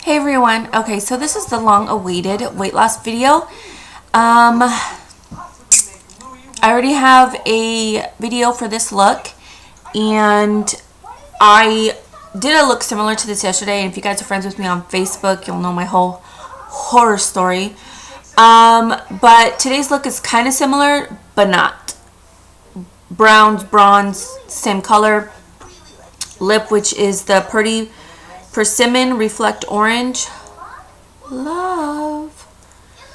Hey everyone. Okay, so this is the long-awaited weight loss video. I already have a video for this look, and I did a look similar to this yesterday. And if you guys are friends with me on Facebook, you'll know my whole horror story. But today's look is kind of similar, but not. Browns, bronze, same color. Lip, which is the Pretty Persimmon Reflect Orange. Love.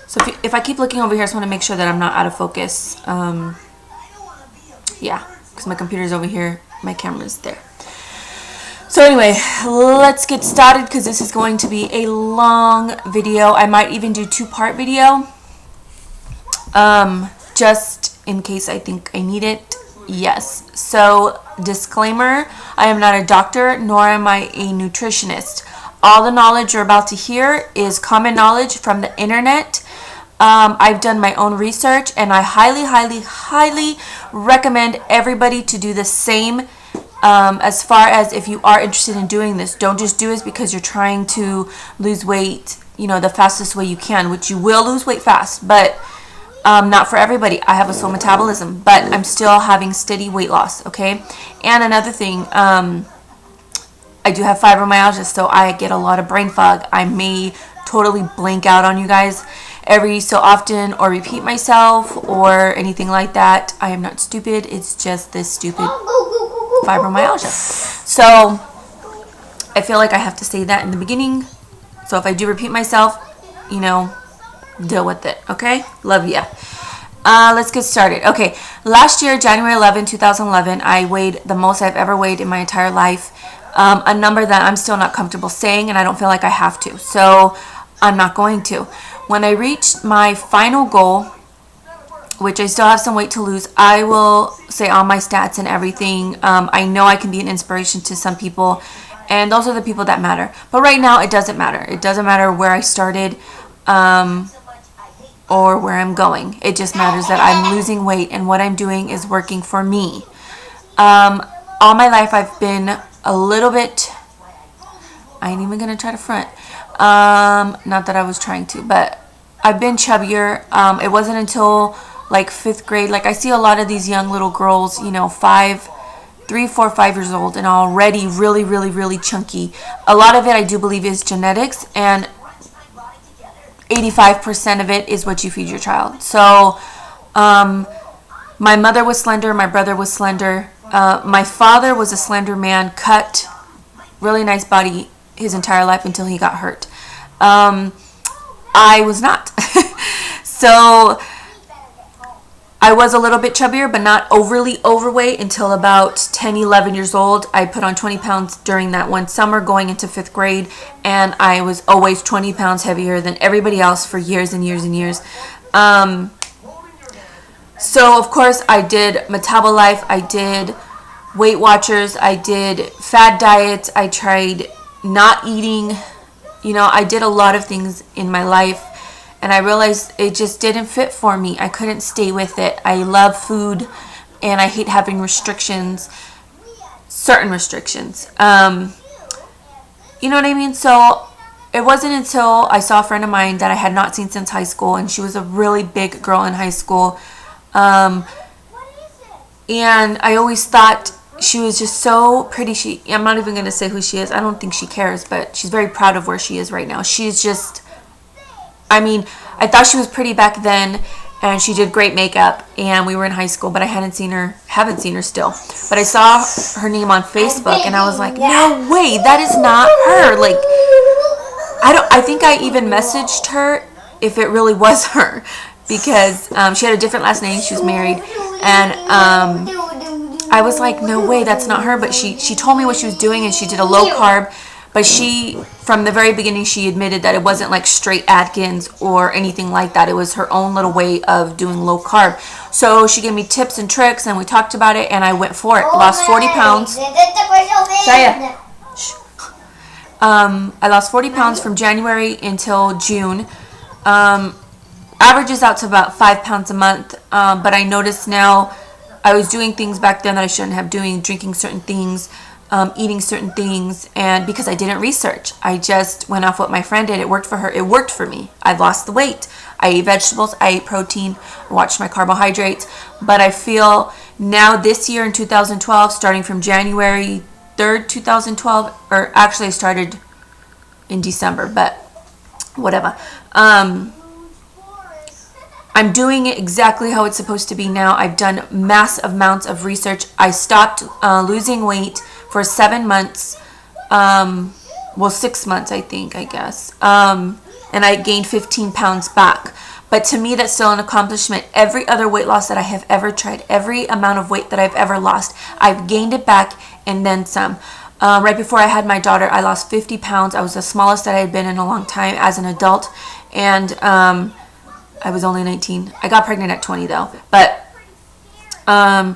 So if I keep looking over here, I just want to make sure that I'm not out of focus. Yeah, because my computer's over here, my camera's there. So anyway, let's get started because this is going to be a long video. I might even do two-part video, just in case I think I need it. Yes. So disclaimer, I am not a doctor, nor am I a nutritionist. All the knowledge you're about to hear is common knowledge from the internet. I've done my own research, and I highly recommend everybody to do the same. As far as if you are interested in doing this, don't just do it because you're trying to lose weight, the fastest way you can, which you will lose weight fast, but not for everybody. I have a slow metabolism, but I'm still having steady weight loss, okay? And another thing, I do have fibromyalgia, so I get a lot of brain fog. I may totally blank out on you guys every so often or repeat myself or anything like that. I am not stupid. It's just this stupid fibromyalgia. So I feel like I have to say that in the beginning. So if I do repeat myself, deal with it. Okay? Love ya. Let's get started. Okay. Last year, January 11, 2011, I weighed the most I've ever weighed in my entire life. A number that I'm still not comfortable saying, and I don't feel like I have to. So I'm not going to. When I reached my final goal, which I still have some weight to lose, I will say all my stats and everything. I know I can be an inspiration to some people, and those are the people that matter. But right now, it doesn't matter. It doesn't matter where I started or where I'm going. It just matters that I'm losing weight, and what I'm doing is working for me. All my life, I've been a little bit, I ain't even going to try to front. Not that I was trying to, but I've been chubbier. It wasn't until like 5th grade. Like I see a lot of these young little girls, 3, 4, 5 years old, and already really chunky. A lot of it I do believe is genetics, and 85% of it is what you feed your child. So my mother was slender, my brother was slender. My father was a slender man, cut, really nice body his entire life until he got hurt. I was not. So I was a little bit chubbier, but not overly overweight until about 10, 11 years old. I put on 20 pounds during that one summer going into 5th grade, and I was always 20 pounds heavier than everybody else for years and years and years. So of course I did Metabolife, I did Weight Watchers, I did fad diets, I tried not eating, I did a lot of things in my life, and I realized it just didn't fit for me. I couldn't stay with it. I love food, and I hate having restrictions, certain restrictions. You know what I mean? So it wasn't until I saw a friend of mine that I had not seen since high school, and she was a really big girl in high school. And I always thought she was just so pretty. I'm not even going to say who she is. I don't think she cares, but she's very proud of where she is right now. She's just, I thought she was pretty back then, and she did great makeup, and we were in high school, but I haven't seen her still. But I saw her name on Facebook, and I was like, no way, that is not her. Like, I think I even messaged her if it really was her, because she had a different last name. She was married, and I was like, no way, that's not her. But she told me what she was doing, and she did a low carb. But she, from the very beginning, she admitted that it wasn't like straight Atkins or anything like that. It was her own little way of doing low carb. So she gave me tips and tricks, and we talked about it, and I went for it. Lost 40 pounds. Saya. I lost 40 pounds from January until June. Averages out to about 5 pounds a month. But I noticed now I was doing things back then that I shouldn't have doing, drinking certain things. eating certain things, and because I didn't research, I just went off what my friend did. It worked for her. It worked for me. I lost the weight. I ate vegetables. I ate protein. I watched my carbohydrates. But I feel now this year in 2012, starting from January 3rd, 2012, or actually I started in December, but whatever. I'm doing it exactly how it's supposed to be now. I've done mass amounts of research. I stopped losing weight for 7 months. 6 months, I think, I guess. And I gained 15 pounds back. But to me, that's still an accomplishment. Every other weight loss that I have ever tried, every amount of weight that I've ever lost, I've gained it back and then some. Right before I had my daughter, I lost 50 pounds. I was the smallest that I had been in a long time as an adult. And I was only 19. I got pregnant at 20 though. But I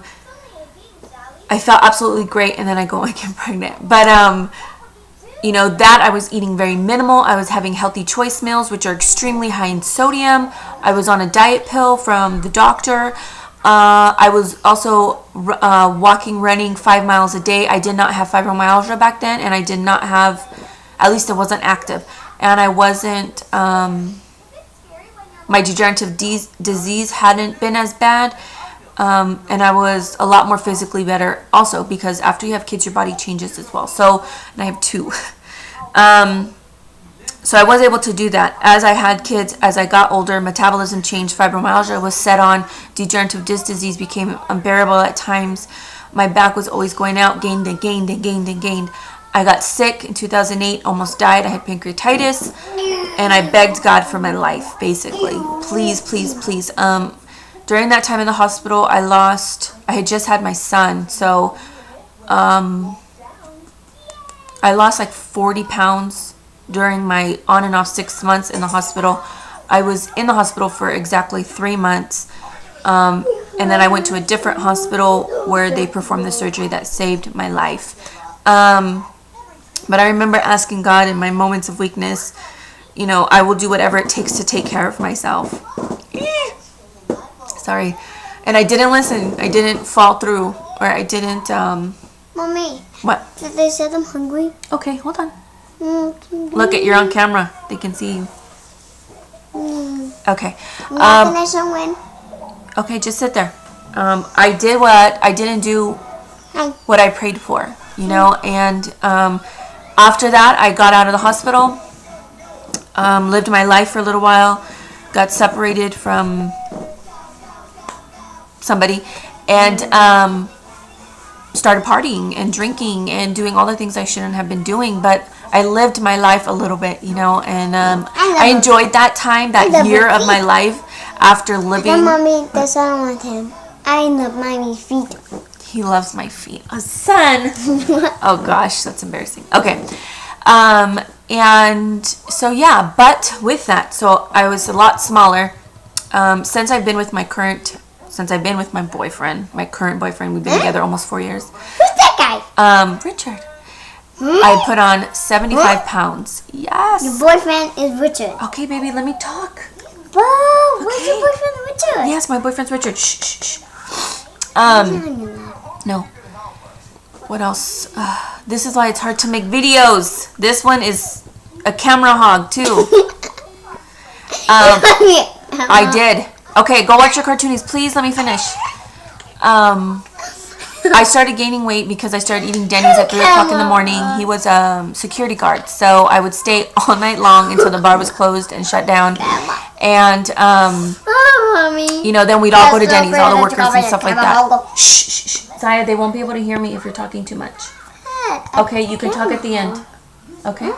felt absolutely great, and then I go and get pregnant. But you know, that I was eating very minimal. I was having healthy choice meals, which are extremely high in sodium. I was on a diet pill from the doctor. I was also walking, running 5 miles a day. I did not have fibromyalgia back then, and I did not have, at least it wasn't active. And I wasn't, my degenerative disease hadn't been as bad. And I was a lot more physically better also, because after you have kids, your body changes as well. So, and I have 2. So I was able to do that. As I had kids, as I got older, metabolism changed, fibromyalgia was set on, degenerative disc disease became unbearable at times. My back was always going out, gained and gained and gained and gained. I got sick in 2008, almost died. I had pancreatitis, and I begged God for my life, basically. Please, please, please. During that time in the hospital, I had just had my son, so I lost like 40 pounds during my on and off 6 months in the hospital. I was in the hospital for exactly 3 months, and then I went to a different hospital where they performed the surgery that saved my life. But I remember asking God in my moments of weakness, you know, I will do whatever it takes to take care of myself. Sorry. And I didn't listen. I didn't fall through, or I didn't, Mommy. What? They said I'm hungry. Okay, hold on. Look, you're on camera. They can see you. Okay. Okay, just sit there. I didn't do what I prayed for, you know, and after that, I got out of the hospital, lived my life for a little while, got separated from somebody, and started partying and drinking and doing all the things I shouldn't have been doing. But I lived my life a little bit, you know, and I enjoyed that time, that year of my life after living. Mommy, that's what I want him. I love mommy's feet. He loves my feet. A son. Oh gosh, that's embarrassing. Okay. And so yeah, but with that, so I was a lot smaller. Since I've been with my boyfriend, my current boyfriend, we've been together almost 4 years. Who's that guy? Richard. I put on 75 pounds. Yes. Your boyfriend is Richard. Okay, baby, let me talk. Whoa, where's your boyfriend Richard? Yes, my boyfriend's Richard. Shh, shh, shh. No. What else? This is why it's hard to make videos. This one is a camera hog, too. I did. Okay, go watch your cartoonies. Please let me finish. I started gaining weight because I started eating Denny's at 3 o'clock in the morning. He was a security guard, so I would stay all night long until the bar was closed and shut down. And, you know, then we'd all go to Denny's, all the workers and stuff like that. Shh, shh, shh. Zaya, they won't be able to hear me if you're talking too much. Okay, you can talk at the end. Okay?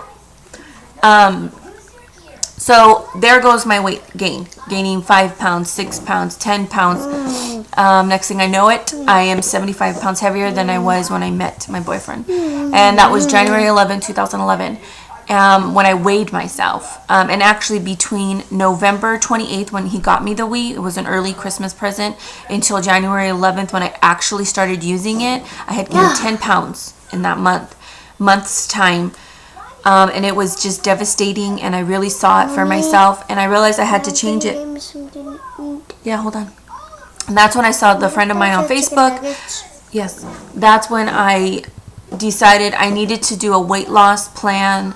So there goes my weight gain. Gaining 5 pounds, 6 pounds, 10 pounds. Next thing I know it, I am 75 pounds heavier than I was when I met my boyfriend. And that was January 11, 2011. When I weighed myself. And actually between November 28th when he got me the Wii, it was an early Christmas present, until January 11th when I actually started using it, I had gained 10 pounds in that month's time. And it was just devastating, and I really saw it for myself, and I realized I had to change it. Yeah, hold on. And that's when I saw the friend of mine on Facebook. Yes, that's when I decided I needed to do a weight loss plan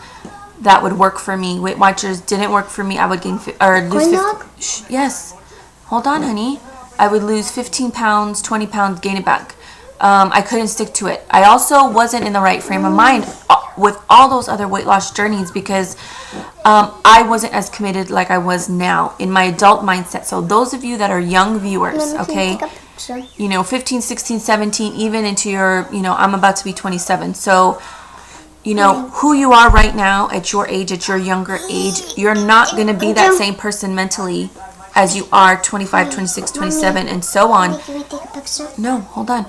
that would work for me. Weight Watchers didn't work for me. I would gain or lose. Yes, hold on, honey. I would lose 15 pounds, 20 pounds, gain it back. I couldn't stick to it. I also wasn't in the right frame of mind with all those other weight loss journeys because I wasn't as committed like I was now in my adult mindset. So those of you that are young viewers, okay, 15, 16, 17, even into your, I'm about to be 27. So, who you are right now at your age, at your younger age, you're not going to be that same person mentally as you are 25, 26, 27, and so on. No, hold on.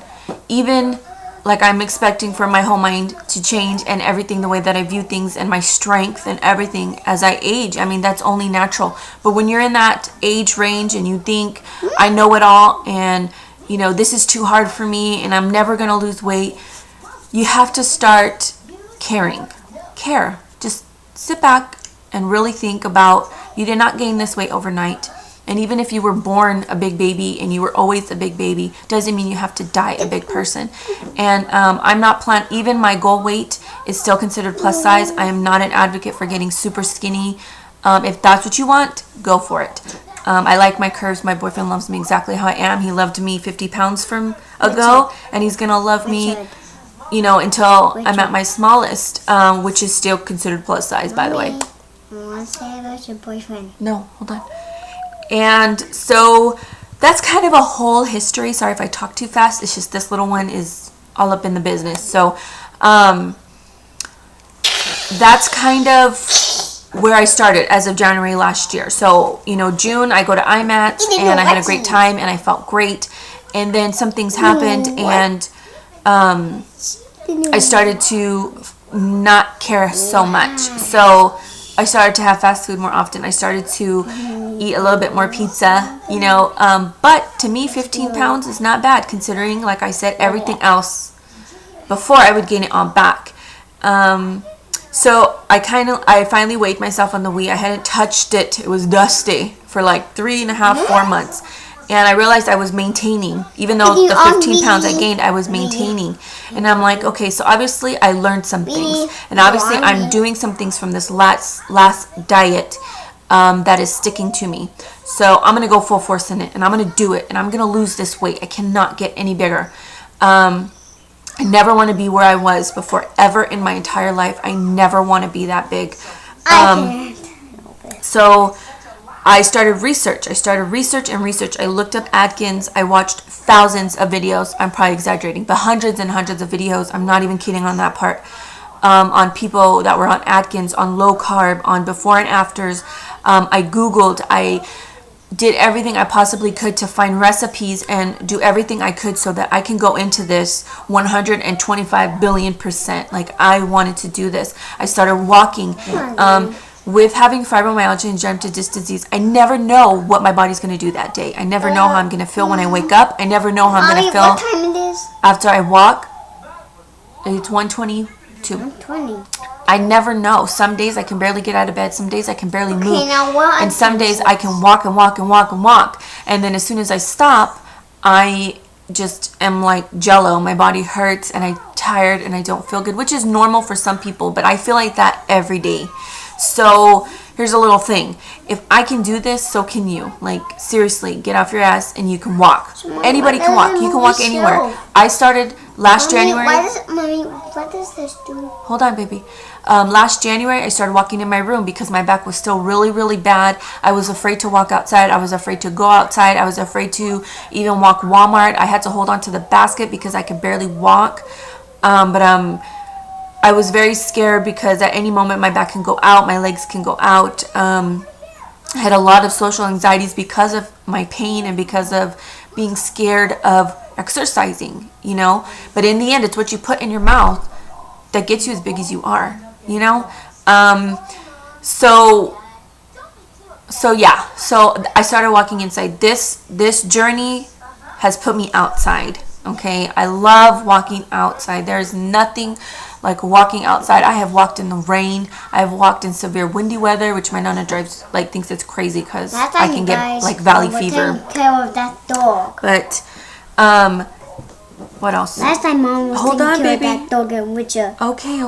Even like I'm expecting for my whole mind to change and everything, the way that I view things and my strength and everything as I age. I mean, that's only natural. But when you're in that age range and you think, I know it all and, this is too hard for me and I'm never going to lose weight, you have to start caring. Care. Just sit back and really think about, you did not gain this weight overnight. And even if you were born a big baby and you were always a big baby, doesn't mean you have to die a big person. And I'm not even my goal weight is still considered plus size. I am not an advocate for getting super skinny. If that's what you want, go for it. I like my curves. My boyfriend loves me exactly how I am. He loved me 50 pounds from ago, and he's going to love me, until I'm at my smallest, which is still considered plus size, by the way. I want to say about your boyfriend. No, hold on. And so that's kind of a whole history. Sorry if I talk too fast. It's just this little one is all up in the business. So that's kind of where I started as of January last year. So, June I go to IMAT and I had a great time and I felt great. And then some things happened and I started to not care so much. So I started to have fast food more often. I started to eat a little bit more pizza, but to me 15 pounds is not bad considering, like I said, everything else before I would gain it all back. So I finally weighed myself on the Wii. I hadn't touched it. It was dusty for like 3.5, 4 months. And I realized I was maintaining, even though the 15 pounds I gained, I was maintaining. And I'm like, okay, so obviously I learned some things. And obviously I'm doing some things from this last diet that is sticking to me. So I'm going to go full force in it. And I'm going to do it. And I'm going to lose this weight. I cannot get any bigger. I never want to be where I was before ever in my entire life. I never want to be that big. So I started research. I looked up Atkins. I watched thousands of videos. I'm probably exaggerating, but hundreds and hundreds of videos. I'm not even kidding on that part. On people that were on Atkins, on low carb, on before and afters. I Googled. I did everything I possibly could to find recipes and do everything I could so that I can go into this 125 billion%. Like, I wanted to do this. I started walking. With having fibromyalgia and degenerative disc disease, I never know what my body's going to do that day. I never know how I'm going to feel when I wake up. I never know how I'm going to feel what time it is? After I walk. It's 1:22. 1:20. I never know. Some days I can barely get out of bed. Some days I can barely move. Now what? And some days I can walk and walk and walk and walk. And then as soon as I stop, I just am like jello. My body hurts and I'm tired and I don't feel good, which is normal for some people, but I feel like that every day. So here's a little thing. If I can do this, so can you. Like, seriously, get off your ass and you can walk. Anybody can walk. You can walk anywhere. I started last January. What does this do? Hold on, baby. Last January, I started walking in my room because my back was still really, really bad. I was afraid to walk outside. I was afraid to go outside. I was afraid to even walk Walmart. I had to hold on to the basket because I could barely walk. I was very scared because at any moment my back can go out, my legs can go out. I had a lot of social anxieties because of my pain and because of being scared of exercising, But in the end, it's what you put in your mouth that gets you as big as you are, So I started walking inside. This journey has put me outside. Okay, I love walking outside. There's nothing like walking outside. I have walked in the rain. I have walked in severe windy weather, which my nana thinks it's crazy because I can get like valley fever. Taking care of that dog. But What else? Last time Mom was Hold on, taking care baby. of that dog and with you. Okay.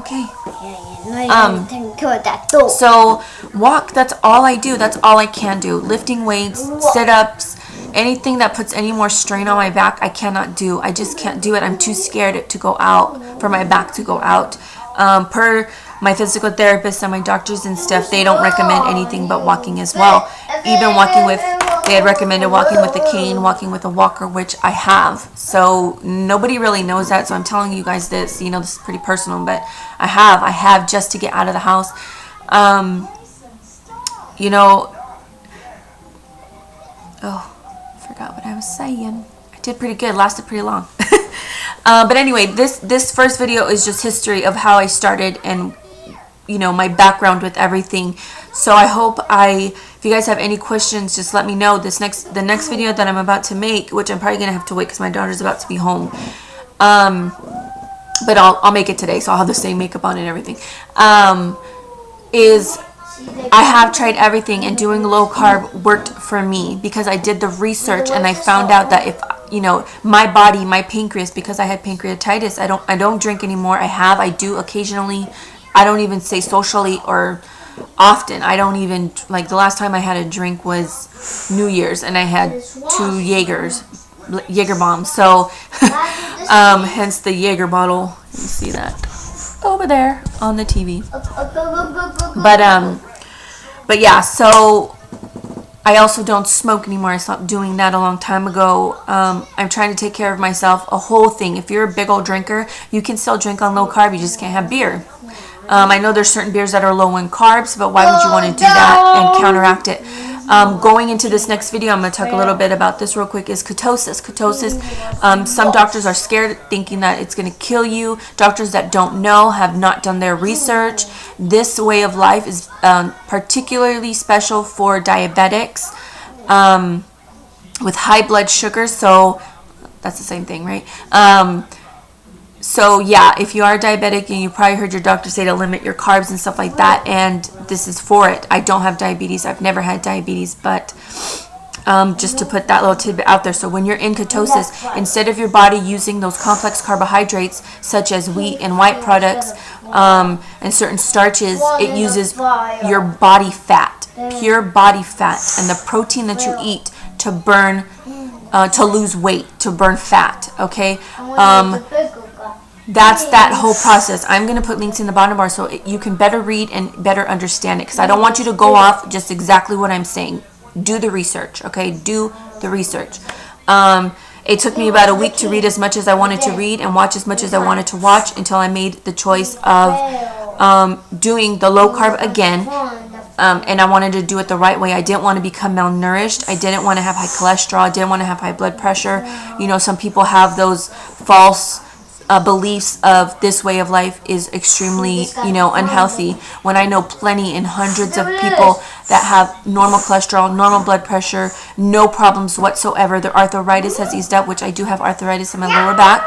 Taking care of that dog. So walk, that's all I do. That's all I can do. Lifting weights, sit-ups, anything that puts any more strain on my back, I cannot do. I just can't do it. I'm too scared to go out, for my back to go out. Per my physical therapist and my doctors and stuff, they don't recommend anything but walking as well. Even walking with, they had recommended walking with a cane, walking with a walker, which I have. So nobody really knows that. So I'm telling you guys this, you know, this is pretty personal, but I have just to get out of the house. You know, oh, forgot what I was saying. I did pretty good, lasted pretty long. But anyway, this first video is just history of how I started and, you know, my background with everything. So I hope if you guys have any questions, just let me know. The next video that I'm about to make, which I'm probably gonna have to wait because my daughter's about to be home. But I'll make it today, so I'll have the same makeup on and everything. Is I have tried everything, and doing low carb worked for me because I did the research and I found out that if, you know, my body, my pancreas, because I had pancreatitis, I don't drink anymore. I do occasionally. I don't even say socially or often. I don't even, like, the last time I had a drink was New Year's and I had 2 Jaeger bombs. So hence the Jaeger bottle. You see that over there on the TV. But yeah, so I also don't smoke anymore. I stopped doing that a long time ago. I'm trying to take care of myself, a whole thing. If you're a big old drinker, you can still drink on low carb, you just can't have beer. I know there's certain beers that are low in carbs, but why would you want to do that and counteract it? Going into this next video, I'm going to talk a little bit about this real quick, is ketosis. Ketosis, some doctors are scared, thinking that it's going to kill you. Doctors that don't know, have not done their research. This way of life is particularly special for diabetics with high blood sugar. So that's the same thing, right? So yeah, if you are diabetic, and you probably heard your doctor say to limit your carbs and stuff like that, and this is for it. I don't have diabetes. I've never had diabetes, but just to put that little tidbit out there. So when you're in ketosis, instead of your body using those complex carbohydrates such as wheat and white products and certain starches, it uses your body fat, pure body fat, and the protein that you eat to burn, to lose weight, to burn fat. Okay. That's that whole process. I'm going to put links in the bottom bar so you can better read and better understand it, because I don't want you to go off just exactly what I'm saying. Do the research, okay? Do the research. It took me about a week to read as much as I wanted to read and watch as much as I wanted to watch until I made the choice of doing the low carb again. And I wanted to do it the right way. I didn't want to become malnourished. I didn't want to have high cholesterol. I didn't want to have high blood pressure. You know, some people have those false beliefs of this way of life is extremely, you know, unhealthy, when I know plenty and hundreds of people that have normal cholesterol, normal blood pressure, no problems whatsoever. Their arthritis has eased up, which I do have arthritis in my lower back,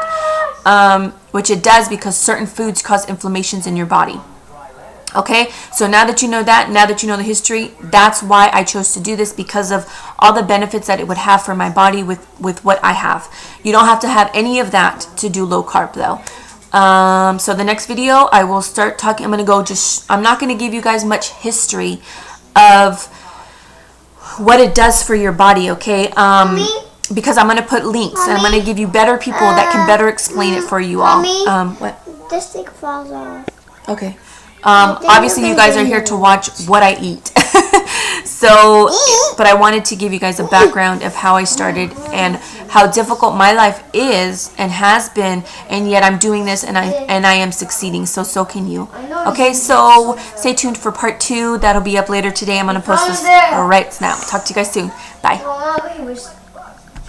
which it does because certain foods cause inflammations in your body. Okay, so now that you know that, now that you know the history, that's why I chose to do this, because of all the benefits that it would have for my body with what I have. You don't have to have any of that to do low carb though. So the next video, I will start talking. I'm going to go I'm not going to give you guys much history of what it does for your body, okay? Because I'm going to put links, and I'm going to give you better people that can better explain it for you all. What? This thing falls off. Okay. Obviously you guys are here to watch what I eat. So, but I wanted to give you guys a background of how I started and how difficult my life is and has been, and yet I'm doing this and I am succeeding. So can you. Okay, so stay tuned for part 2. That'll be up later today. I'm going to post this right now. Talk to you guys soon. Bye.